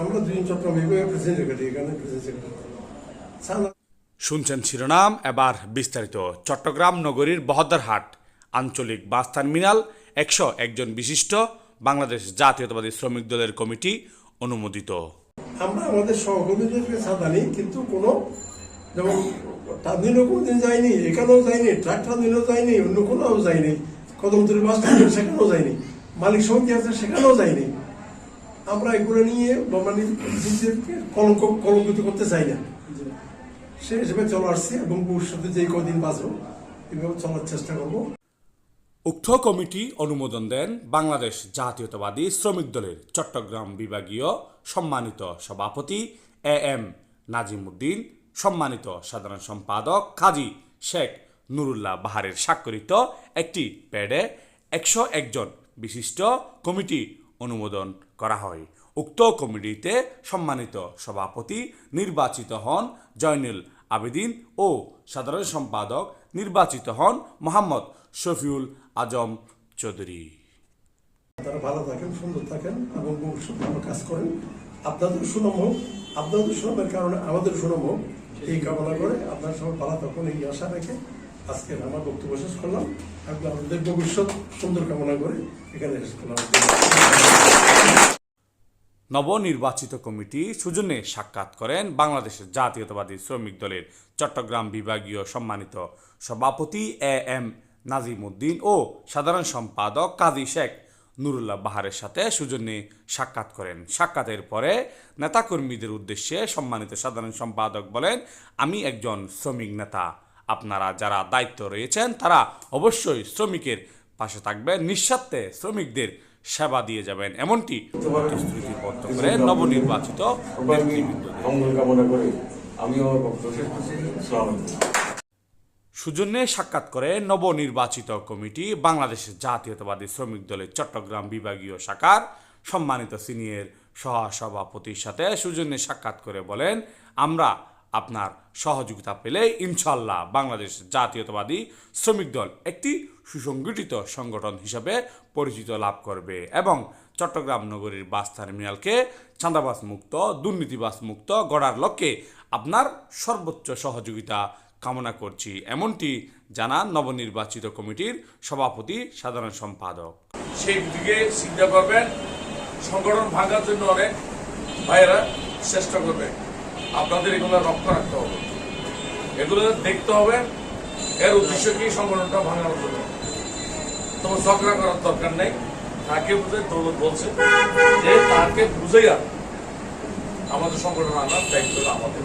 আমরা দুজন চট্টগ্রাম বিভাগের প্রেসিডেন্ট সেক্রেটারি, এখানে প্রেসিডেন্ট সেক্রেটারি। শুনছেন শিরোনাম, এবার বিস্তারিত। চট্টগ্রাম নগরীর বহদ্দারহাট আঞ্চলিক বাস টার্মিনাল 101 জন বিশিষ্ট বাংলাদেশ জাতীয়তাবাদী শ্রমিক দলের কমিটি অনুমোদিত। আমরা আমাদের সহকর্মীদেরকে চাঁদা নিই, কিন্তু কোনো যেমন টার্মিনালও কোনোদিন যায়নি, এখানেও যায়নি, ট্রাক টার্মিনালও যায়নি, অন্য কোথাও যায়নি, কদমতলী বাস টার্মিনাল সেখানেও যায়নি, মালিক সমিতি আছে সেখানেও যায়নি। আমরা এগুলো নিয়ে মানে কলঙ্কিত করতে চাই না, সে হিসেবে চলে আসছি এবং ভবিষ্যতে যে কদিন বাঁচবো এভাবে চলার চেষ্টা করবো। উক্ত কমিটি অনুমোদন দেন বাংলাদেশ জাতীয়তাবাদী শ্রমিক দলের চট্টগ্রাম বিভাগীয় সম্মানিত সভাপতি AM নাজিমউদ্দিন, সম্মানিত সাধারণ সম্পাদক কাজী শেখ নুরুল্লাহ বাহারের স্বাক্ষরিত একটি প্যাডে 101 জন বিশিষ্ট কমিটি অনুমোদন করা হয়। উক্ত কমিটিতে সম্মানিত সভাপতি নির্বাচিত হন জয়নুল আবেদিন ও সাধারণ সম্পাদক নির্বাচিত হন মোহাম্মদ শফিউল আজম চৌধুরী। তারা ভালো থাকেন, সুন্দর থাকেন এবং ভবিষ্যতে ভালো কাজ করেন। আপনাদের সুনাম হোক, আপনাদের সুনামের কারণে আমাদের সুনাম হোক, এই কামনা করে আপনার সবাই ভালো থাকুন এই আশা রেখে আজকে আমার বক্তব্য শেষ করলাম। আপনাদের ভবিষ্যৎ সুন্দর কামনা করে এখানে শেষ করলাম। নবনির্বাচিত কমিটি সৌজন্যে সাক্ষাৎ করেন বাংলাদেশের জাতীয়তাবাদী শ্রমিক দলের চট্টগ্রাম বিভাগীয় সম্মানিত সভাপতি AM নাজিমউদ্দিন ও সাধারণ সম্পাদক কাজী শেখ নুরুল্লাহ বাহারের সাথে সৌজন্যে সাক্ষাৎ করেন। সাক্ষাতের পরে নেতাকর্মীদের উদ্দেশ্যে সম্মানিত সাধারণ সম্পাদক বলেন, আমি একজন শ্রমিক নেতা, আপনারা যারা দায়িত্ব রয়েছেন তারা অবশ্যই শ্রমিকের পাশে থাকবেন, নিঃস্বার্থে শ্রমিকদের সেবা দিয়ে যাবেন, এমনটি প্রতিশ্রুতিবদ্ধ করে নবনির্বাচিত সৌজন্যে সাক্ষাৎ করে নবনির্বাচিত কমিটি বাংলাদেশের জাতীয়তাবাদী শ্রমিক দলের চট্টগ্রাম বিভাগীয় শাখার সম্মানিত সিনিয়র সহসভাপতির সাথে সৌজন্যে সাক্ষাৎ করে বলেন, আমরা আপনার সহযোগিতা পেলে ইনশাল্লাহ বাংলাদেশ জাতীয়তাবাদী শ্রমিক দল একটি সুসংগঠিত সংগঠন হিসাবে পরিচিত লাভ করবে এবং চট্টগ্রাম নগরীর বাস টার্মিনালকে চাঁদাবাজ মুক্ত, দুর্নীতিবাজ মুক্ত গড়ার লক্ষ্যে আপনার সর্বোচ্চ সহযোগিতা কামনা করছি, এমনটি জানান নবনির্বাচিত কমিটির সভাপতি সাধারণ সম্পাদক। সেই দিকে চিন্তা করবেন, সংগঠন ভাঙার জন্য অনেক ভাইয়েরা চেষ্টা করবে, আপনাদের এগুলো রক্ষা রাখতে হবে, এগুলো দেখতে হবে এর উদ্দেশ্য কি সংগঠনটা ভাঙানোর জন্য। তোমার ঝগড়া করার দরকার নেই, তাকে বুঝে দৌলত বলছে যে তাকে বুঝেই আমাদের সংগঠন আনার দায়িত্ব আমাদের।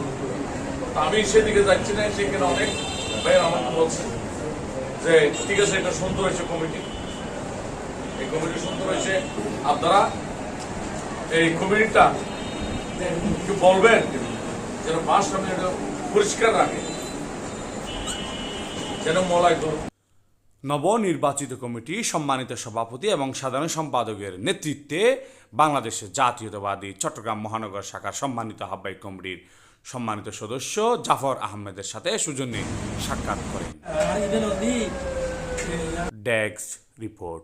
আমি সেদিকে যাচ্ছি না, সেখানে অনেক ভাইয়েরা আমাকে বলছে যে ঠিক আছে এটা সুন্দর হয়েছে কমিটি, এই কমিটি সুন্দর হয়েছে, আপনারা এই কমিটিটা একটু বলবেন যেন বাস টার্মিনালটা পরিষ্কার রাখে, যেন মলাই করুন। নবনির্বাচিত কমিটি সম্মানিত সভাপতি এবং সাধারণ সম্পাদকের নেতৃত্বে বাংলাদেশের জাতীয়তাবাদী চট্টগ্রাম মহানগর শাখার সম্মানিত আহ্বায়ক কমিটির সম্মানিত সদস্য জাফর আহমেদের সাথে সৌজন্যে সাক্ষাৎ করেন। Desk report.